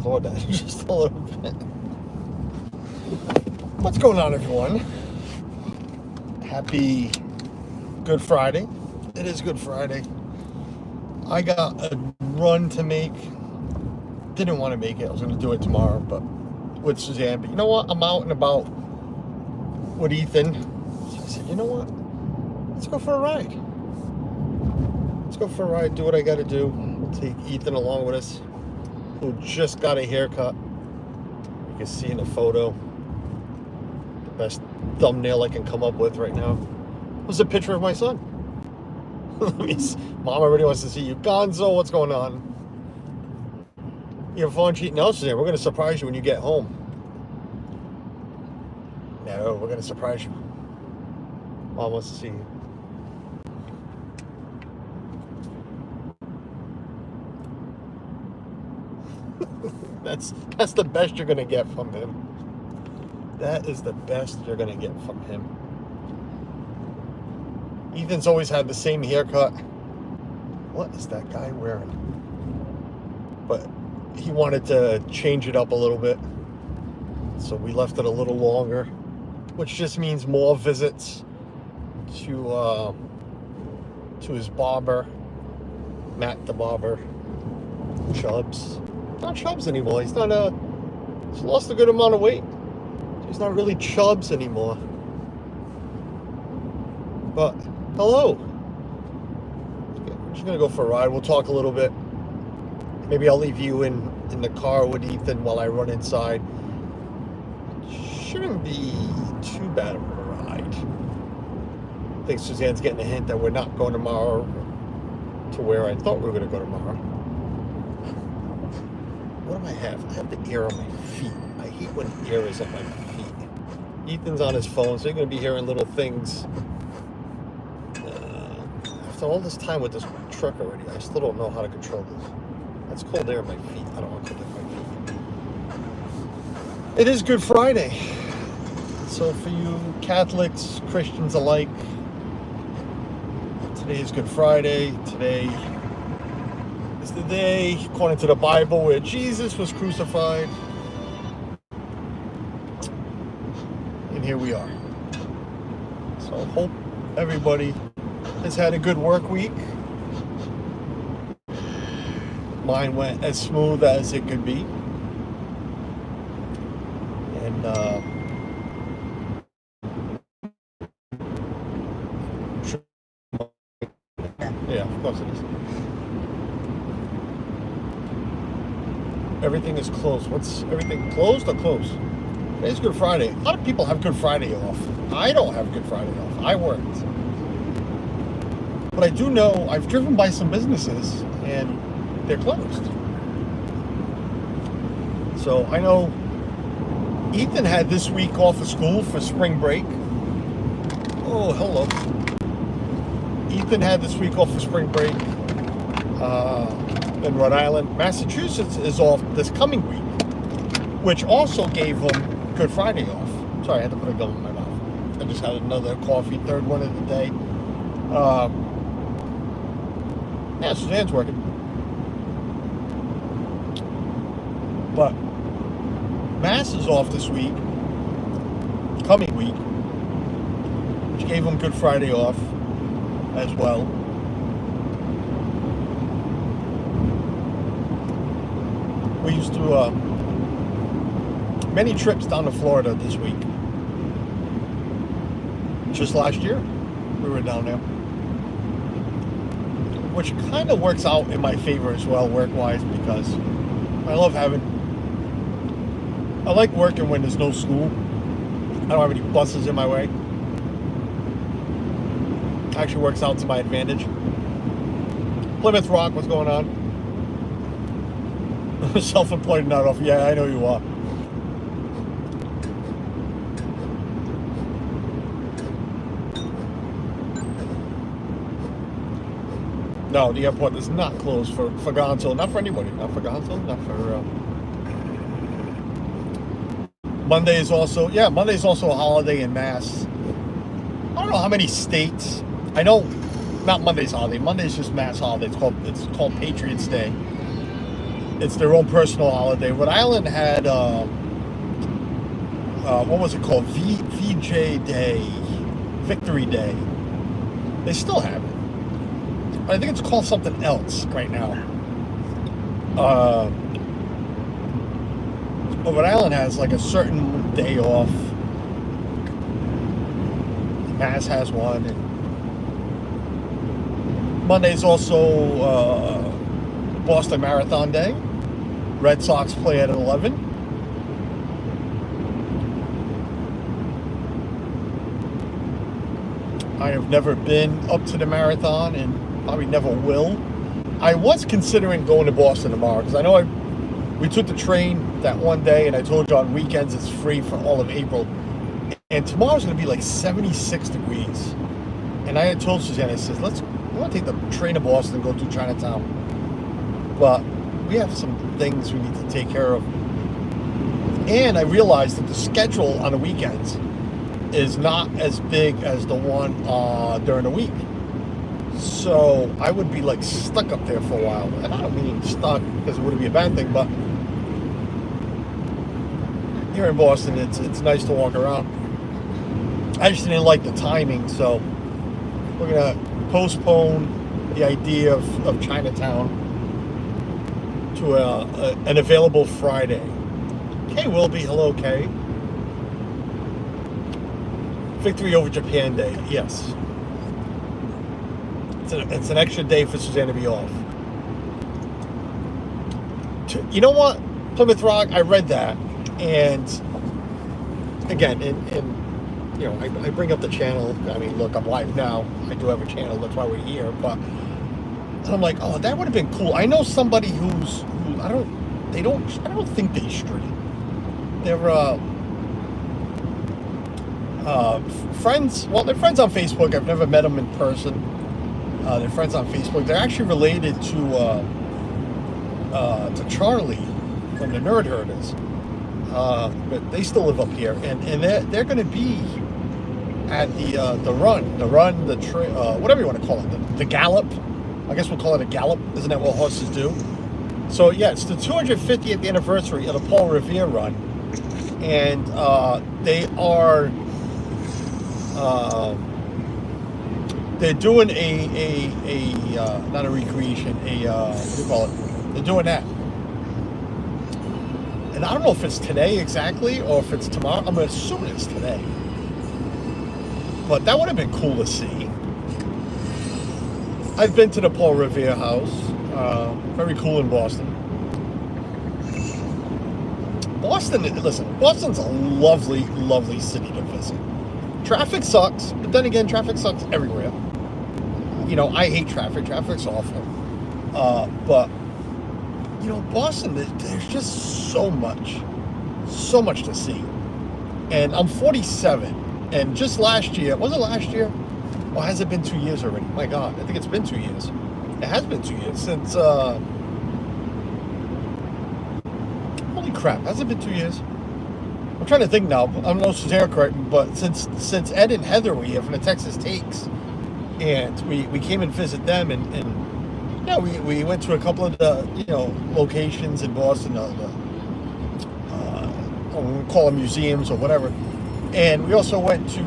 record that just a little bit. What's going on, everyone? Happy Good Friday. It is Good Friday. I got a run to make. Didn't want to make it. I was going to do it tomorrow, but with Suzanne. But you know what? I'm out and about with Ethan. So I said, you know what? Let's go for a ride. Let's go for a ride, do what I got to do. We'll take Ethan along with us, who just got a haircut. You can see in the photo. The best thumbnail I can come up with right now was a picture of my son. Mom already wants to see you. Gonzo, what's going on? You have fun cheating out today. We're going to surprise you when you get home. No, we're going to surprise you. Mom wants to see you. That's the best you're going to get from him. That is the best you're going to get from him. Ethan's always had the same haircut. What is that guy wearing? But he wanted to change it up a little bit. So we left it a little longer, which just means more visits to his barber, Matt the barber. Chubbs. Not Chubbs anymore. He's lost a good amount of weight. He's not really Chubbs anymore. But hello. We're just gonna go for a ride. We'll talk a little bit. Maybe I'll leave you in the car with Ethan while I run inside. Shouldn't be too bad of a ride. I think Suzanne's getting a hint that we're not going tomorrow to where I thought we were going to go tomorrow. What do I have? I have the air on my feet. I hate when the air is on my feet. Ethan's on his phone, so you're going to be hearing little things. After all this time with this truck already, I still don't know how to control this. That's cold air on my feet. I don't want cold air on my feet. It is Good Friday. So for you Catholics, Christians alike, today is Good Friday. Today is the day, according to the Bible, where Jesus was crucified. And here we are. So I hope everybody has had a good work week. Mine went as smooth as it could be. And yeah, of course it is. Everything is closed. What's everything closed or closed? Today's Good Friday. A lot of people have Good Friday off. I don't have Good Friday off. I worked. But I do know I've driven by some businesses and they're closed. So I know Ethan had this week off of school for spring break. Oh, hello. Ethan had this week off for spring break in Rhode Island. Massachusetts is off this coming week, which also gave them Good Friday off. Sorry, I had to put a gum in my mouth. I just had another coffee, third one of the day. Yeah, Suzanne's working. But Mass is off this week, coming week, which gave them Good Friday off as well. We used to many trips down to Florida this week. Just last year we were down there, which kind of works out in my favor as well, work-wise, because I like working when there's no school. I don't have any buses in my way. Actually works out to my advantage. Plymouth Rock, what's going on? Self-employed, not off. Yeah, I know you are. No, the airport is not closed for Gonzo. Not for anybody. Not for Gonzo. Not for... Monday is also a holiday in Mass. I don't know how many states. I know, not Monday's holiday. Monday's just Mass holiday. It's called Patriots Day. It's their own personal holiday. Rhode Island had what was it called? VJ Day, Victory Day. They still have it. I think it's called something else right now. Rhode Island has like a certain day off. Mass has one. And Monday's also Boston Marathon Day. Red Sox play at 11. I have never been up to the marathon and probably never will. I was considering going to Boston tomorrow because I know we took the train that one day, and I told you on weekends it's free for all of April. And tomorrow's going to be like 76 degrees. And I had told Suzanne, I said, we want to take the train to Boston and go to Chinatown. But we have some things we need to take care of. And I realized that the schedule on the weekends is not as big as the one during the week. So I would be like stuck up there for a while. And I don't mean stuck because it wouldn't be a bad thing, but here in Boston, it's nice to walk around. I just didn't like the timing, so we're going to postpone the idea of Chinatown to an available Friday. Kay will be. Hello, Kay. Victory over Japan Day. Yes. It's an extra day for Suzanne to be off. You know what? Plymouth Rock, I read that. And again, you know, I bring up the channel. I mean, look, I'm live now. I do have a channel. That's why we're here. But I'm like, oh, that would have been cool. I know somebody who I don't think they stream. They're friends. Well, they're friends on Facebook. I've never met them in person. They're friends on Facebook. They're actually related to Charlie from the Nerd Herders. But they still live up here, and they're going to be at the whatever you want to call it, the gallop. I guess we'll call it a gallop. Isn't that what horses do? So yeah, it's the 250th anniversary of the Paul Revere run, and they are they're doing a not a recreation, what do you call it? They're doing that. And I don't know if it's today exactly or if it's tomorrow. I'm assuming it's today. But that would have been cool to see. I've been to the Paul Revere house. Very cool in Boston. Boston's a lovely, lovely city to visit. Traffic sucks, but then again, traffic sucks everywhere. You know, I hate traffic. Traffic's awful. But you know, Boston, there's just so much to see. And I'm 47, and just last year, was it last year? Or has it been 2 years already? My God, I think it's been 2 years. It has been 2 years since, holy crap, has it been 2 years? I'm trying to think now. I don't know if Suzanne correct, but since Ed and Heather were here from the Texas Takes, and we came and visit them, and yeah, we went to a couple of the locations in Boston, we'll call them museums or whatever, and we also went to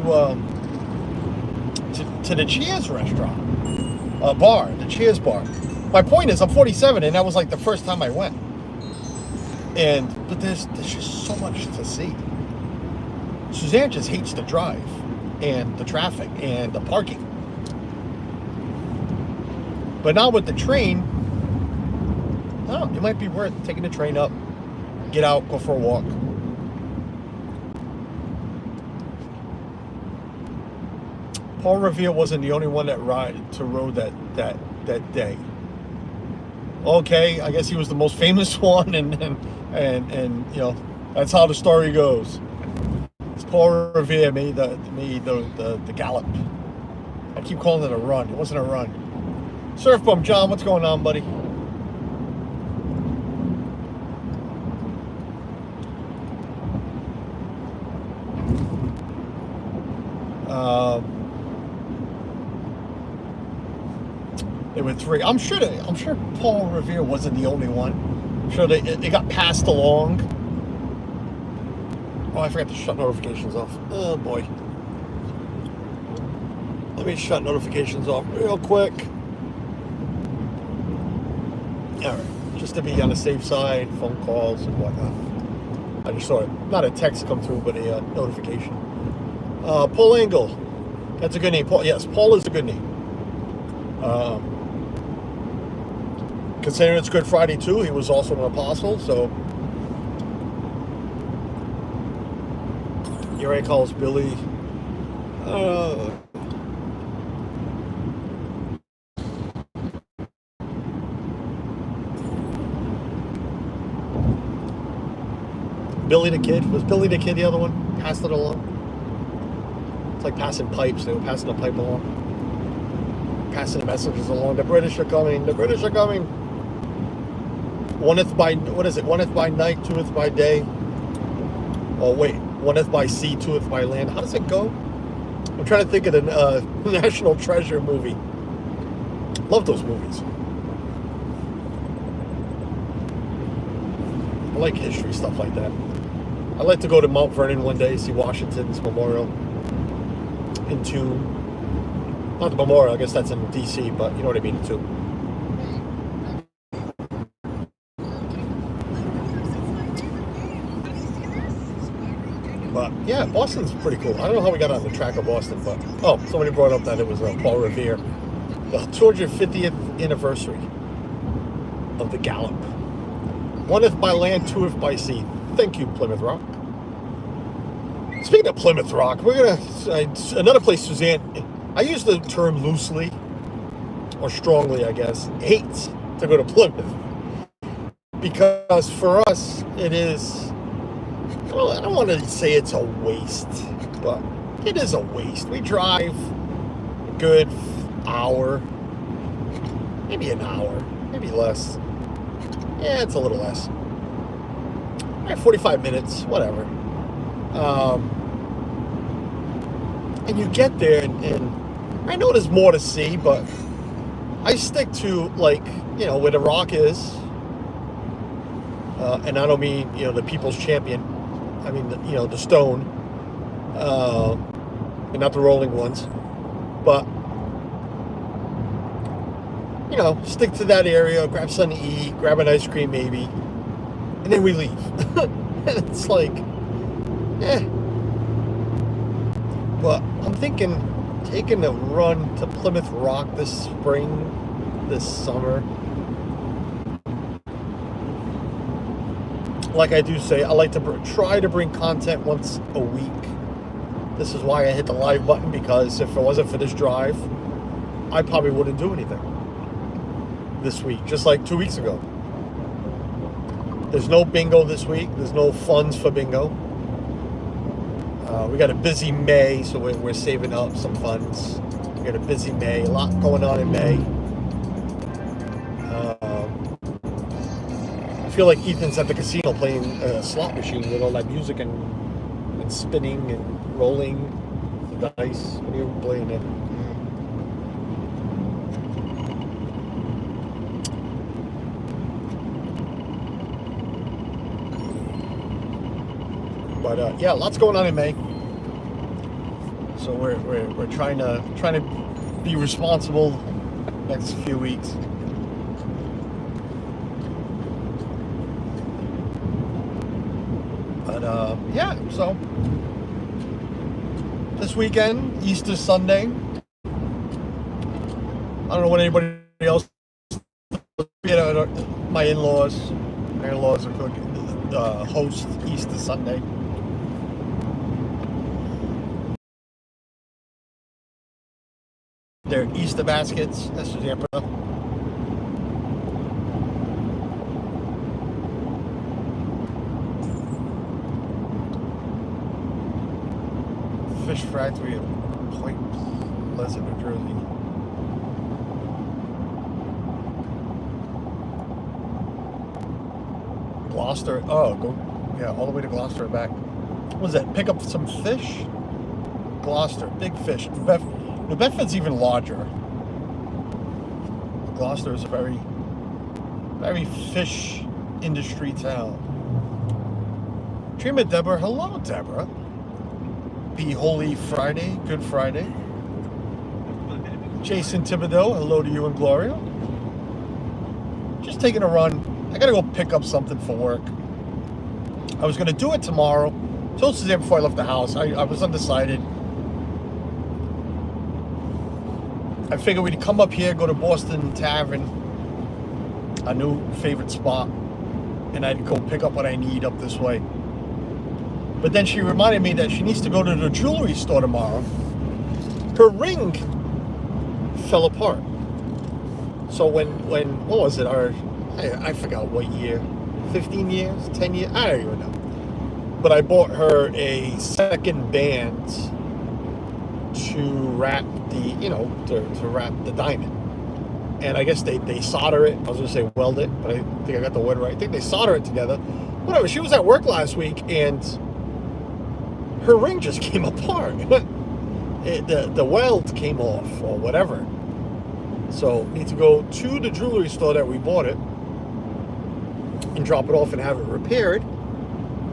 the Cheers restaurant, bar, the Cheers bar. My point is, I'm 47, and that was like the first time I went. But there's just so much to see. Suzanne just hates the drive, and the traffic, and the parking. But now with the train, it might be worth taking the train up, get out, go for a walk. Paul Revere wasn't the only one that rode that day. Okay, I guess he was the most famous one, and you know, that's how the story goes. It's Paul Revere made the gallop. I keep calling it a run. It wasn't a run. Surf Bum John, what's going on, buddy? There were three. I'm sure Paul Revere wasn't the only one. I'm sure they got passed along. Oh, I forgot to shut notifications off. Oh boy. Let me shut notifications off real quick. Alright, just to be on the safe side, phone calls and whatnot. I just saw it, not a text come through, but a notification. Paul Engel, that's a good name. Paul, yes, Paul is a good name. Considering it's Good Friday too, he was also an apostle, so. Here he calls Billy. Billy the Kid. Was Billy the Kid the other one? Passed it along. It's like passing pipes. They were passing a pipe along. Passing the messages along. The British are coming. The British are coming. Oneth by, what is it? Oneth by night, twoeth by day. Oh, wait. Oneth by sea, twoeth by land. How does it go? I'm trying to think of the National Treasure movie. Love those movies. I like history, stuff like that. I'd like to go to Mount Vernon one day, see Washington's memorial in Tune. Not the memorial, I guess that's in D.C., but you know what I mean, too. But yeah, Boston's pretty cool. I don't know how we got on the track of Boston, but oh, somebody brought up that it was Paul Revere, the 250th anniversary of the Gallop. Oneth by land, twoeth by sea. Thank you, Plymouth Rock. Speaking of Plymouth Rock, we're gonna another place Suzanne. I use the term loosely or strongly, I guess. Hates to go to Plymouth because for us it is. Well, I don't want to say it's a waste, but it is a waste. We drive a good hour, maybe an hour, maybe less. Yeah, it's a little less. 45 minutes, whatever. And you get there, and I know there's more to see, but I stick to, like, you know, where the Rock is. And I don't mean, you know, the People's Champion. I mean, you know, the Stone. And not the Rolling Ones. But, you know, stick to that area, grab something to eat, grab an ice cream maybe, and then we leave. It's like, But I'm thinking taking a run to Plymouth Rock this spring, this summer. Like I do say, I like to try to bring content once a week. This is why I hit the live button, because if it wasn't for this drive, I probably wouldn't do anything this week, just like 2 weeks ago. There's no bingo this week. There's no funds for bingo. We got a busy May, so we're saving up some funds. We got a busy May, a lot going on in May. I feel like Ethan's at the casino playing a slot machine with all that music and spinning and rolling the dice when you're playing it. But yeah, lots going on in May. So we're trying to be responsible next few weeks. But yeah, so this weekend, Easter Sunday. I don't know what anybody else. You know, my in-laws are cooking, host Easter Sunday. They're Easter baskets. That's what they put up. Fish Factory in Point Pleasant, New Jersey. Gloucester. Oh, go. Yeah, all the way to Gloucester and back. What was that? Pick up some fish? Gloucester. Big fish. New Bedford's even larger. Gloucester is a very, very fish industry town. Dream of Deborah. Hello, Deborah. Be Holy Friday, Good Friday. Jason Thibodeau. Hello to you and Gloria. Just taking a run. I gotta go pick up something for work. I was gonna do it tomorrow. Told Suzanne before I left the house. I was undecided. I figured we'd come up here, go to Boston Tavern, a new favorite spot, and I'd go pick up what I need up this way. But then she reminded me that she needs to go to the jewelry store tomorrow. Her ring fell apart. So when what was it? I forgot what year. 15 years? 10 years? I don't even know. But I bought her a second band to wrap the, to wrap the diamond. And I guess they solder it. I was going to say weld it, but I think I got the word right. I think they solder it together. Whatever. She was at work last week, and her ring just came apart. The weld came off or whatever. So need to go to the jewelry store that we bought it and drop it off and have it repaired.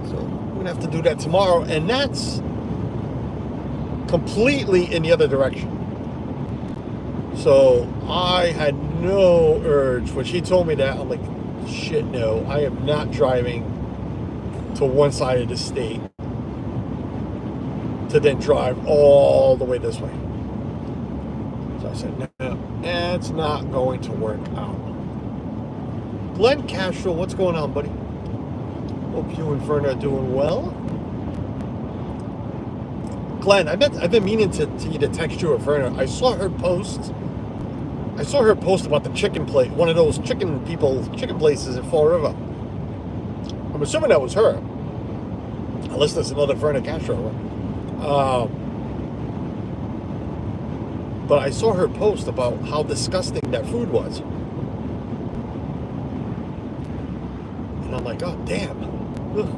So we're gonna have to do that tomorrow, and that's completely in the other direction. So I had no urge. When she told me that, I'm like, shit, no, I am not driving to one side of the state to then drive all the way this way. So I said, no, it's not going to work out. Glenn Castro, what's going on, buddy? Hope you and Verna are doing well. Glenn, I've been meaning to text you or Verna. I saw her post about the chicken place, one of those chicken places in Fall River. I'm assuming that was her. Unless there's another Verna Castro. But I saw her post about how disgusting that food was. And I'm like, oh, damn. Ugh.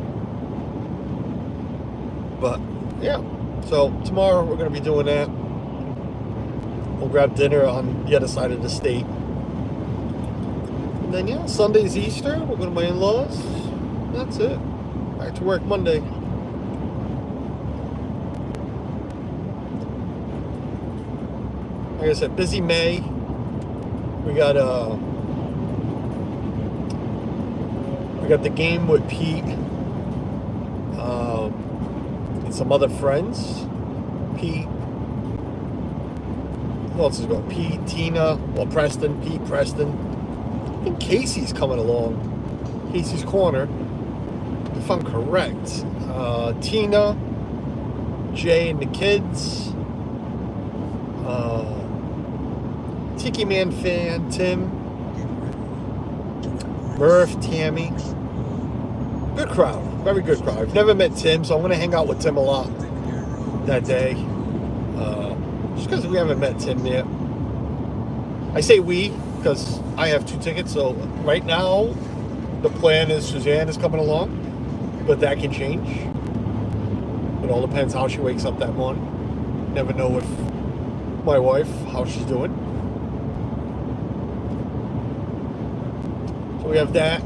But, yeah. So, tomorrow we're going to be doing that. We'll grab dinner on the other side of the state. And then, yeah, Sunday's Easter. We'll go to my in-laws. That's it. Back to work Monday. Like I said, busy May. We got the game with Pete and some other friends. Pete. Who else is going? Pete, Tina, Preston, Pete, Preston. I think Casey's coming along. Casey's Corner, if I'm correct. Tina, Jay and the kids. Tiki Man fan, Tim, Murph, Tammy. Good crowd, very good crowd. I've never met Tim, so I'm going to hang out with Tim a lot that day. Just because we haven't met Tim yet. I say we because I have 2 tickets, so right now the plan is Suzanne is coming along, but that can change. It all depends how she wakes up that morning. Never know with my wife how she's doing. So we have that.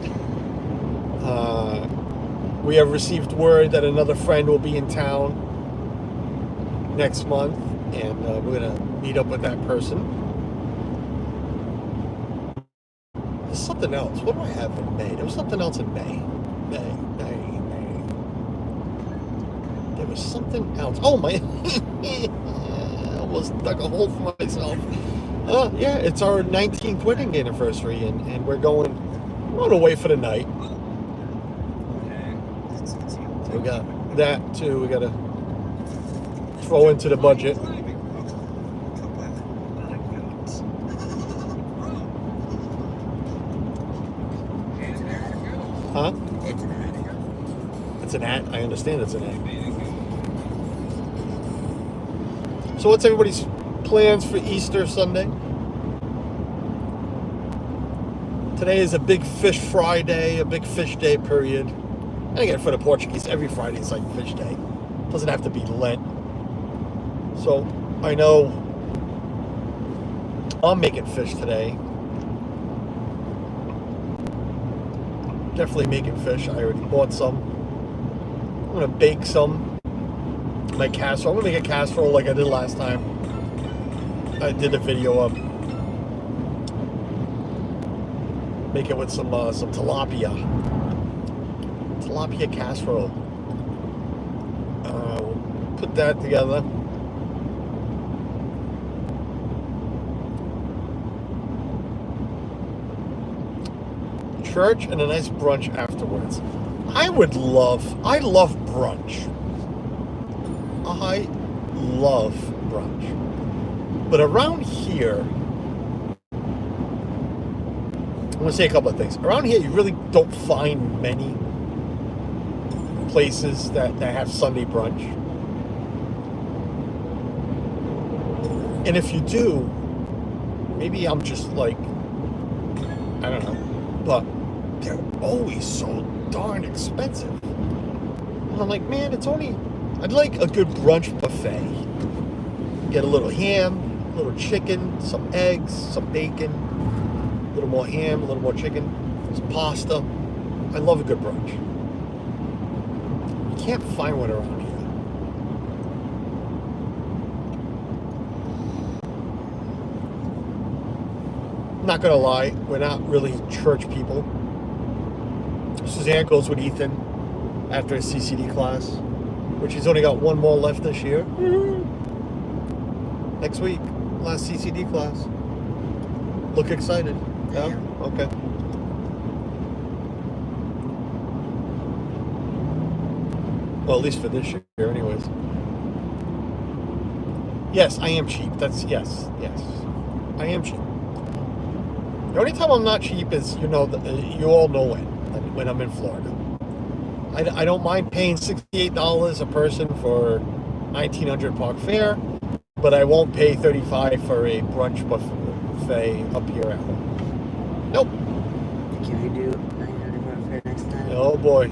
We have received word that another friend will be in town next month, and we're going to meet up with that person. There's something else. What do I have in May? There was something else in May. May. There was something else. Oh, my. I almost dug a hole for myself. Yeah, it's our 19th wedding anniversary, and we're going away for the night. So we got that too. We got to throw into the budget. Huh? It's an ad. I understand it's an ad. So what's everybody's plans for Easter Sunday? Today is a big fish Friday, a big fish day period. And again, for the Portuguese, every Friday is like fish day. Doesn't have to be Lent. So I know I'm making fish today. Definitely making fish. I already bought some. I'm gonna bake some. My casserole. I'm gonna make a casserole like I did last time. I did a video of. Make it with some tilapia. Tilapia casserole. We'll put that together. Church and a nice brunch afterwards. I love brunch. I love brunch. But around here, I'm going to say a couple of things. Around here, you really don't find many places that have Sunday brunch. And if you do, maybe I'm just like, I don't know, but they're always so darn expensive. And I'm like, man, I'd like a good brunch buffet. Get a little ham, a little chicken, some eggs, some bacon, a little more ham, a little more chicken, some pasta. I love a good brunch. You can't find one around here. Not gonna lie, we're not really church people. Suzanne goes with Ethan after his CCD class, which he's only got one more left this year. Next week, last CCD class. Look excited. Yeah? Okay. Well, at least for this year, anyways. Yes, I am cheap. Yes. I am cheap. The only time I'm not cheap is, you all know when I'm in Florida. I don't mind paying $68 a person for 1900 park fare, but I won't pay $35 for a brunch buffet up here at home. Nope. Can we do 900 park fare next time? Oh boy.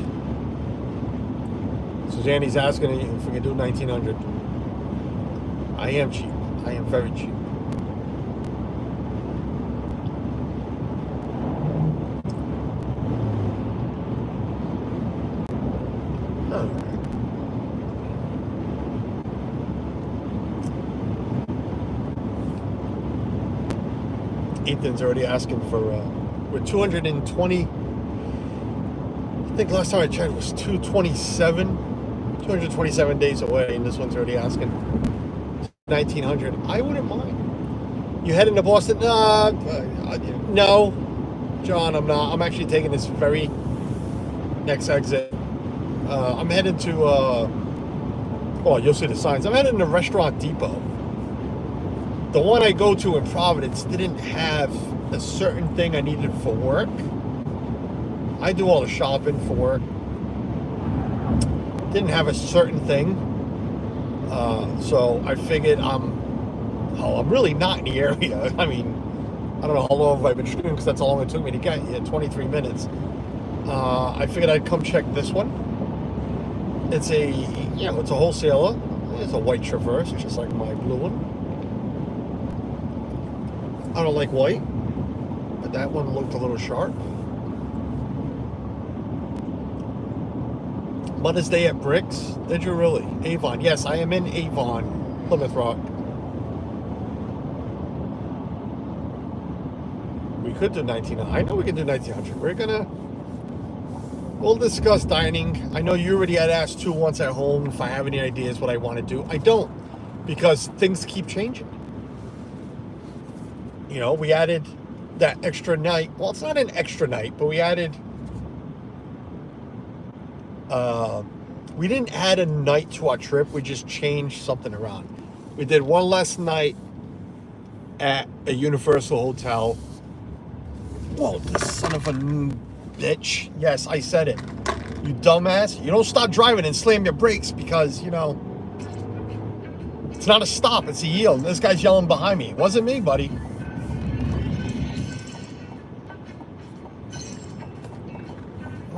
Suzanne's asking if we can do 1900. I am cheap. I am very cheap. Ethan's already asking for, we're 220, I think last time I checked it was 227 days away, and this one's already asking 1900. I wouldn't mind. You heading to Boston? No, John, I'm not. I'm actually taking this very next exit. I'm headed to, you'll see the signs. I'm headed to Restaurant Depot. The one I go to in Providence didn't have a certain thing I needed for work. I do all the shopping for work. Didn't have a certain thing. So I figured I'm really not in the area. I mean, I don't know how long have I been shooting because that's how long it took me to get here, 23 minutes. I figured I'd come check this one. It's a wholesaler. It's a white Traverse, just like my blue one. I don't like white, but that one looked a little sharp. Mother's Day at Bricks. Did you really? Avon. Yes, I am in Avon, Plymouth Rock. We could do 1900. I know we can do 1900. We'll discuss dining. I know you already had asked too once at home if I have any ideas what I want to do. I don't, because things keep changing. We added that extra night. Well, it's not an extra night, but we added, we didn't add a night to our trip. We just changed something around. We did one less night at a Universal Hotel. Whoa, this son of a bitch. Yes, I said it. You dumbass. You don't stop driving and slam your brakes because, it's not a stop. It's a yield. This guy's yelling behind me. It wasn't me, buddy.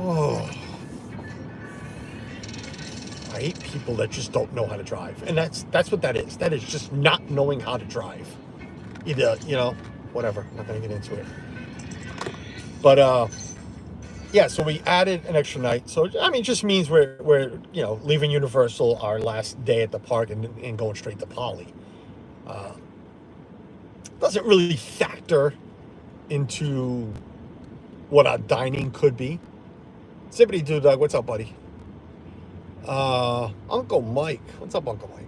Oh, I hate people that just don't know how to drive, and that's what that is. That is just not knowing how to drive. Either, whatever. I'm not gonna get into it. But yeah, so we added an extra night. So I mean, it just means we're leaving Universal our last day at the park and going straight to Poly. Doesn't really factor into what our dining could be. Zippity doo dog, what's up, buddy? Uncle Mike, what's up, Uncle Mike?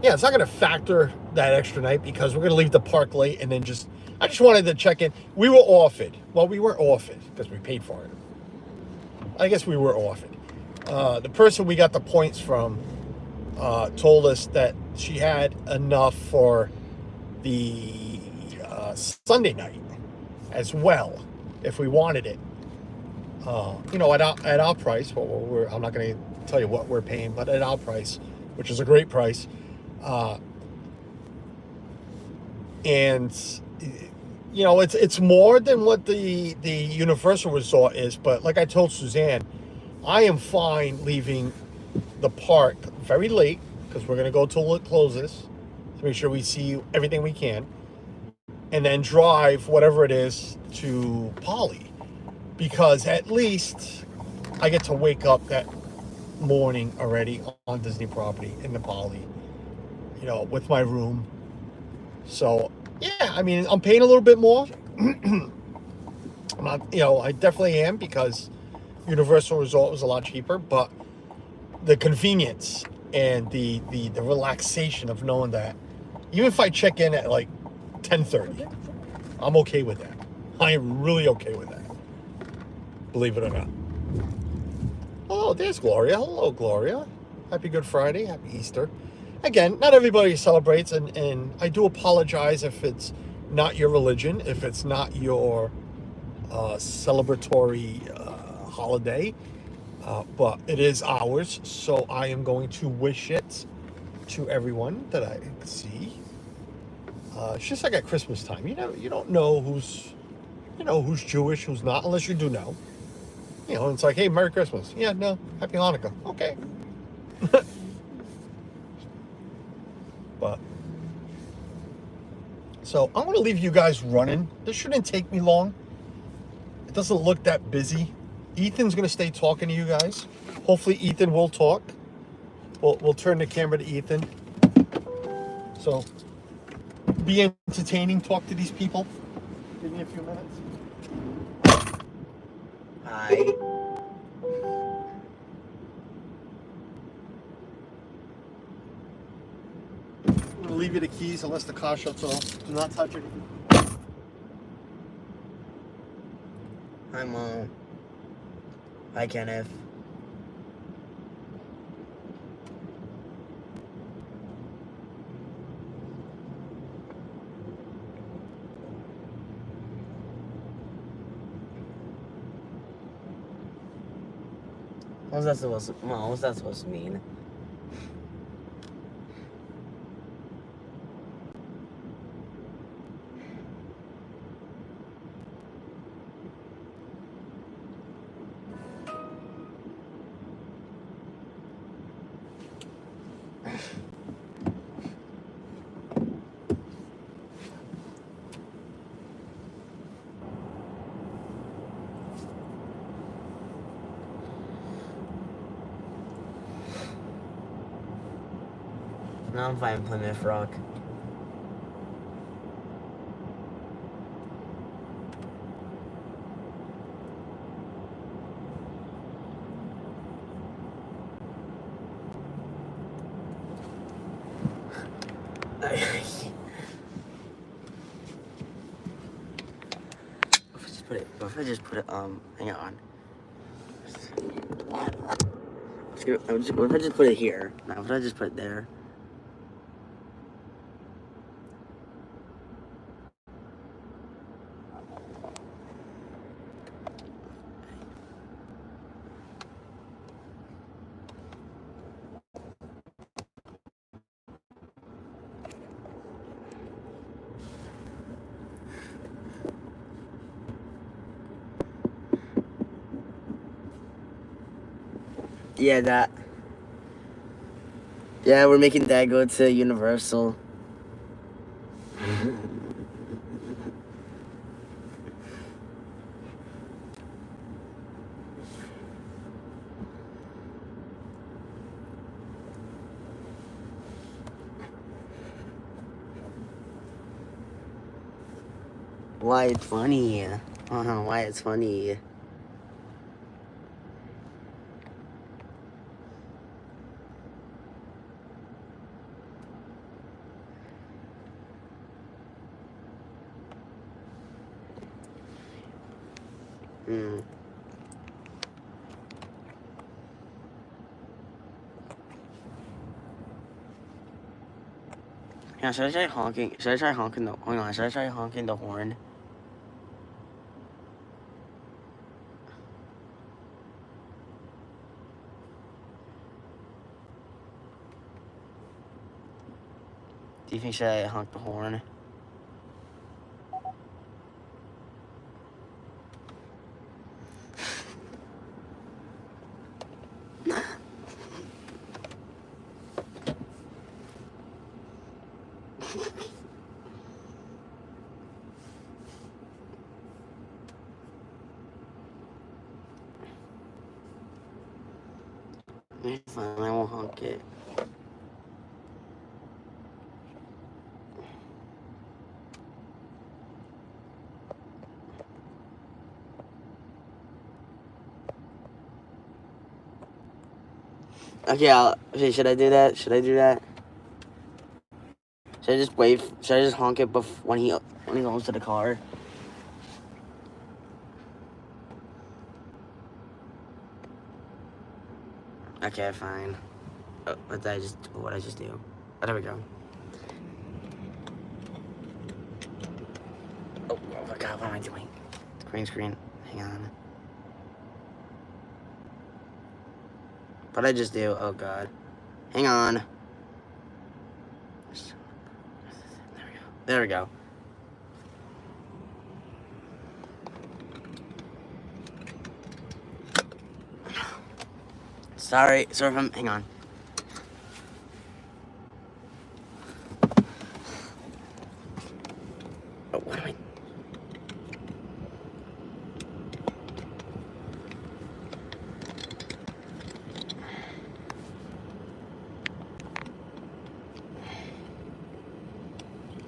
Yeah, it's not going to factor that extra night because we're going to leave the park late and then I just wanted to check in. We were offered. Well, we weren't offered because we paid for it. I guess we were offered. The person we got the points from told us that she had enough for the Sunday night as well, if we wanted it. At our price. Well, I'm not going to tell you what we're paying, but at our price, which is a great price. And it's more than what the Universal Resort is, but like I told Suzanne, I am fine leaving the park very late because we're going to go till it closes to make sure we see everything we can, and then drive whatever it is to Poly, because at least I get to wake up that morning already on Disney property in the Poly, with my room. So yeah, I mean, I'm paying a little bit more. I'm not, I definitely am, because Universal Resort was a lot cheaper, but the convenience and the relaxation of knowing that even if I check in at like 10:30, I'm okay with that. I am really okay with that, believe it or not. Oh, there's Gloria. Hello, Gloria. Happy Good Friday. Happy Easter. Again, not everybody celebrates, and I do apologize if it's not your religion, if it's not your celebratory holiday, but it is ours, so I am going to wish it to everyone that I see. It's just like at Christmas time. You don't know who's Jewish, who's not, unless you do know. It's like, hey, Merry Christmas. Yeah, no, Happy Hanukkah. Okay. But so I'm going to leave you guys running. This shouldn't take me long. It doesn't look that busy. Ethan's going to stay talking to you guys. Hopefully Ethan will talk. We'll turn the camera to Ethan. So be entertaining. Talk to these people. Give me a few minutes. Hi. I'm going to leave you the keys unless the car shuts off. Do not touch anything. Hi, Mom. Hi, Kenneth. What's that supposed to, Mom, what's that supposed to mean? No, I'm fine, Plymouth Rock. If I just put it, hang on. What if I just put it here? No, what if I just put it there? Yeah, that. Yeah, we're making Dad go to Universal. Why it's funny? I don't know why it's funny. Yeah, should I try honking? Should I try honking the? Hang on, should I try honking the horn? Do you think should I honk the horn? Fine, I won't honk it. Okay, okay, should I do that? Should I do that? Should I just wave? Should I just honk it when he goes to the car? Okay, fine. What did I just do? Oh, there we go. Oh my god, what am I doing? Green screen. Hang on. What did I just do? Oh god. Hang on. There we go. Sorry if I'm. Hang on. Oh, what am I?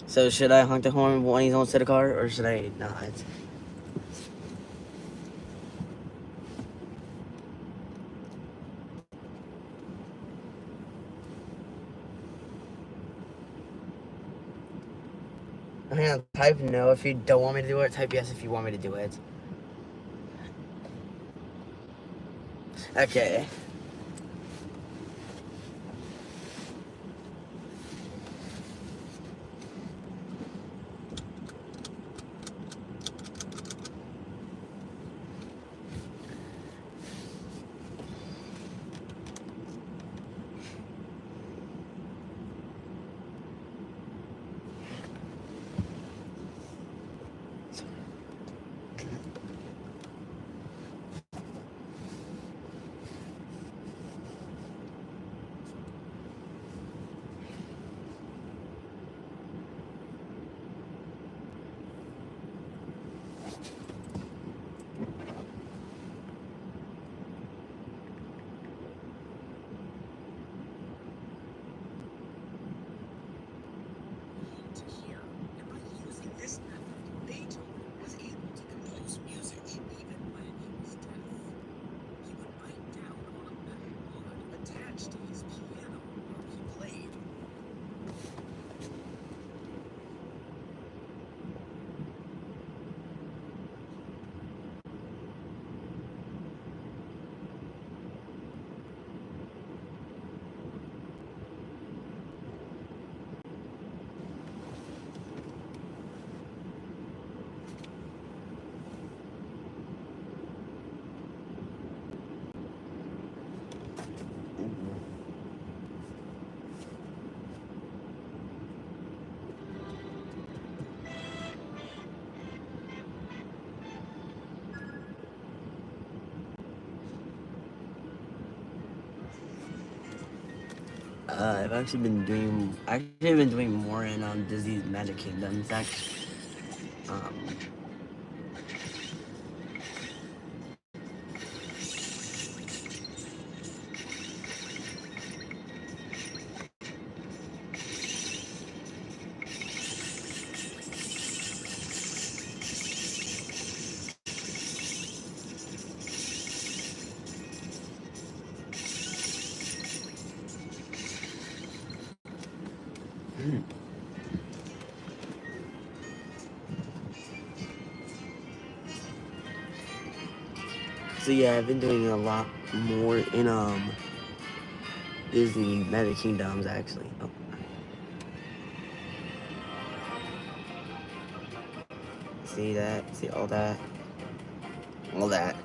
So should I honk the horn when he's on to the car, or should I not? Hang on, type no if you don't want me to do it, type yes if you want me to do it. Okay. I've actually been doing more in Disney's Magic Kingdom section. Um, so yeah, I've been doing a lot more in Disney Magic Kingdoms actually. Oh. See that? See all that? All that.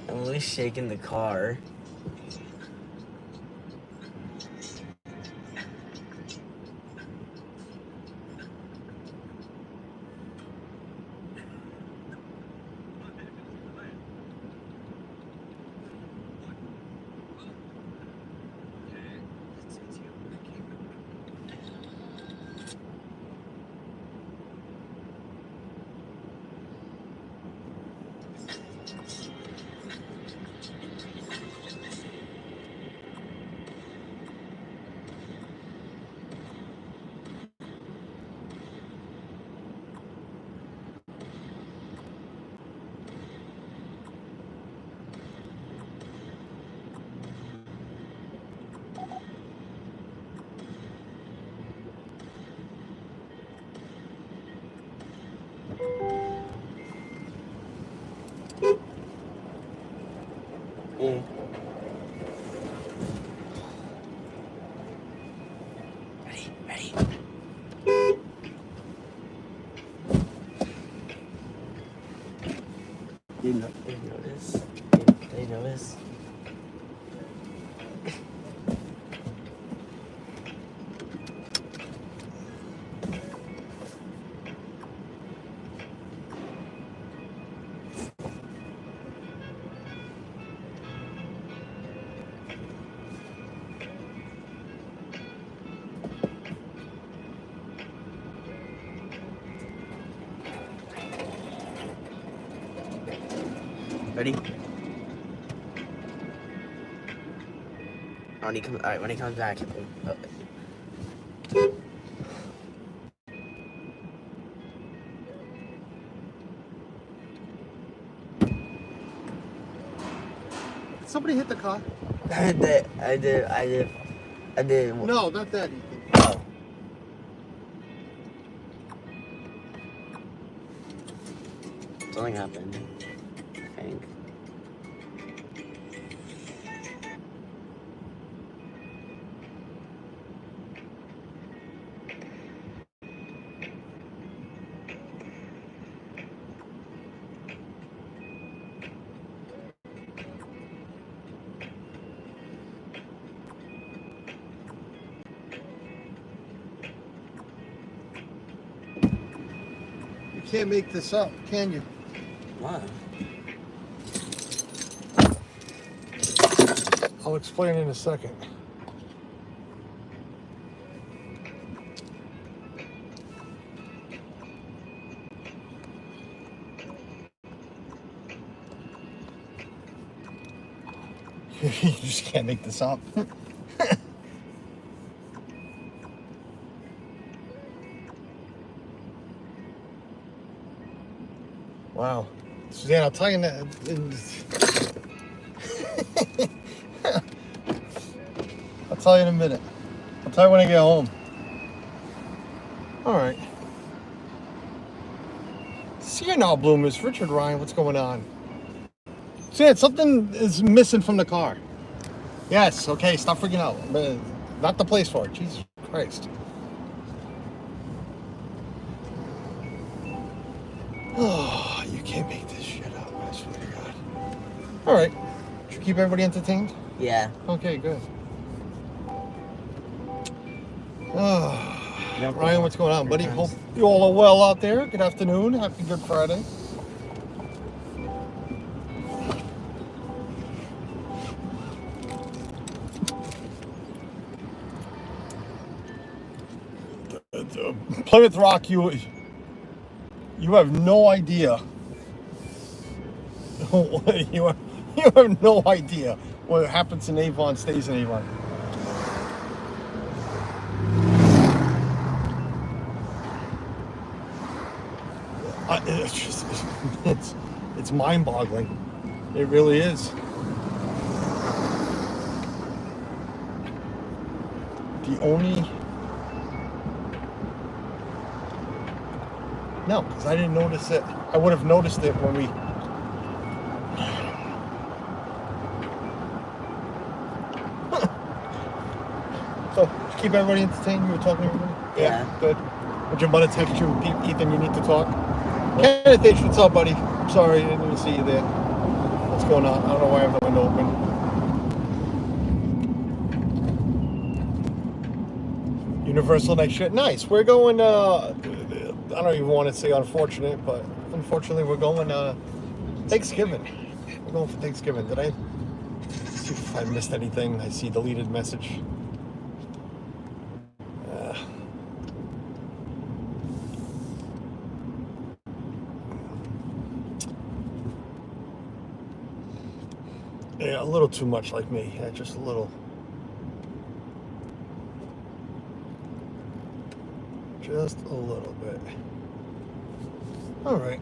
I'm really shaking the car. Yeah. Ready. Did you notice? Did you notice? Ready? Alright, when he comes back. Somebody hit the car? I did. No, not that, Ethan. Oh. Something happened, I think. You can't make this up, can you? What? I'll explain in a second. You just can't make this up. Wow. Suzanne, I'll tell you that. I'll tell you in a minute. I'll tell you when I get home. All right. See you now, Bloomers. Richard Ryan, what's going on? Suzanne, something is missing from the car. Yes, okay, stop freaking out. Not the place for it. Jesus Christ. Oh, you can't make this shit up, I swear to God. All right. Did you keep everybody entertained? Yeah. Okay, good. Oh, Ryan, what's going on, buddy? Hope you all are well out there. Good afternoon. Happy Good Friday. Plymouth Rock, you have no idea. you have no idea what happens in Avon stays in Avon. It's mind-boggling. It really is. The only no, because I didn't notice it. I would have noticed it when we. So, keep everybody entertained. You were talking to everybody? Yeah. Good. Would your mother text you, Ethan, you need to talk? Kenneth H, what's up, buddy? I'm sorry, I didn't even see you there. What's going on? I don't know why I have the window open. Universal night shit. Nice. We're going, I don't even want to say unfortunate, but unfortunately we're going, Thanksgiving. We're going for Thanksgiving. Did I see if I missed anything? I see deleted message. Yeah, a little too much like me. Yeah, just a little. Just a little bit. All right.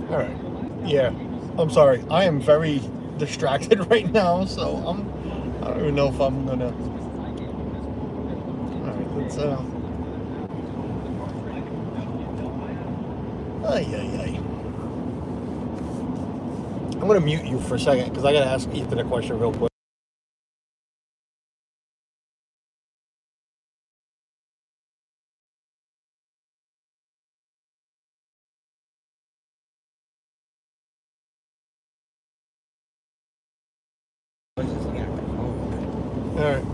All right. Yeah. I'm sorry. I am very distracted right now, so I don't even know if I'm gonna. All right. Let's. Ay. I'm gonna mute you for a second because I gotta ask Ethan a question real quick. I was just looking at my phone. All right.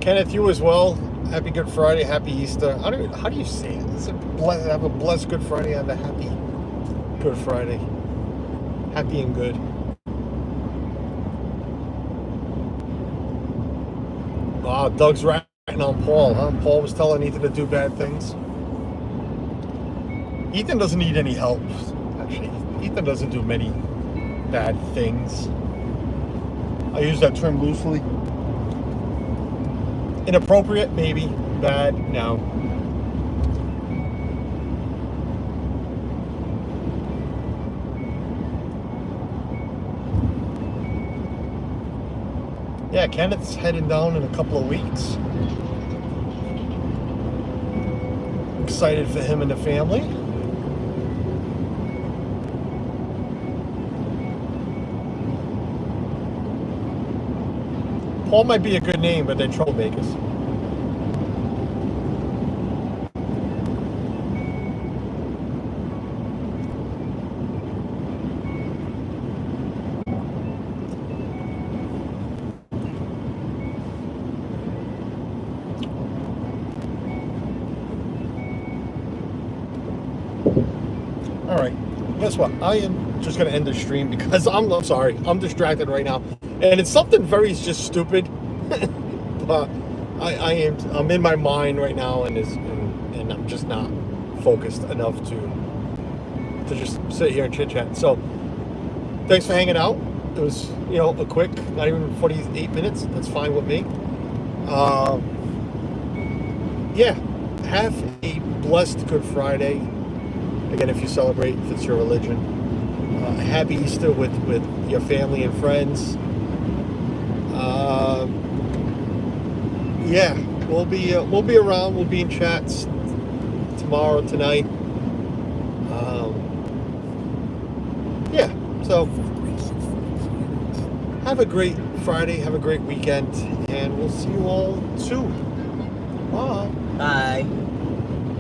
Kenneth, you as well. Happy Good Friday. Happy Easter. How do you say it? Have a blessed Good Friday. Have a happy Good Friday. Happy and good. Doug's ratting on Paul, huh? Paul was telling Ethan to do bad things. Ethan doesn't need any help. Actually, Ethan doesn't do many bad things. I use that term loosely. Inappropriate, maybe. Bad, no. Yeah, Kenneth's heading down in a couple of weeks. Excited for him and the family. Paul might be a good name, but they're troublemakers. All right. Guess what? I am just gonna end the stream because I'm sorry. I'm distracted right now, and it's something very just stupid. But I'm in my mind right now, and I'm just not focused enough to just sit here and chit chat. So thanks for hanging out. It was a quick, not even 48 minutes. That's fine with me. Yeah. Have a blessed Good Friday. Again, if you celebrate, if it's your religion. Happy Easter with your family and friends. Yeah, we'll be around. We'll be in chats tomorrow, tonight. Yeah. So have a great Friday. Have a great weekend, and we'll see you all soon. Bye. Bye.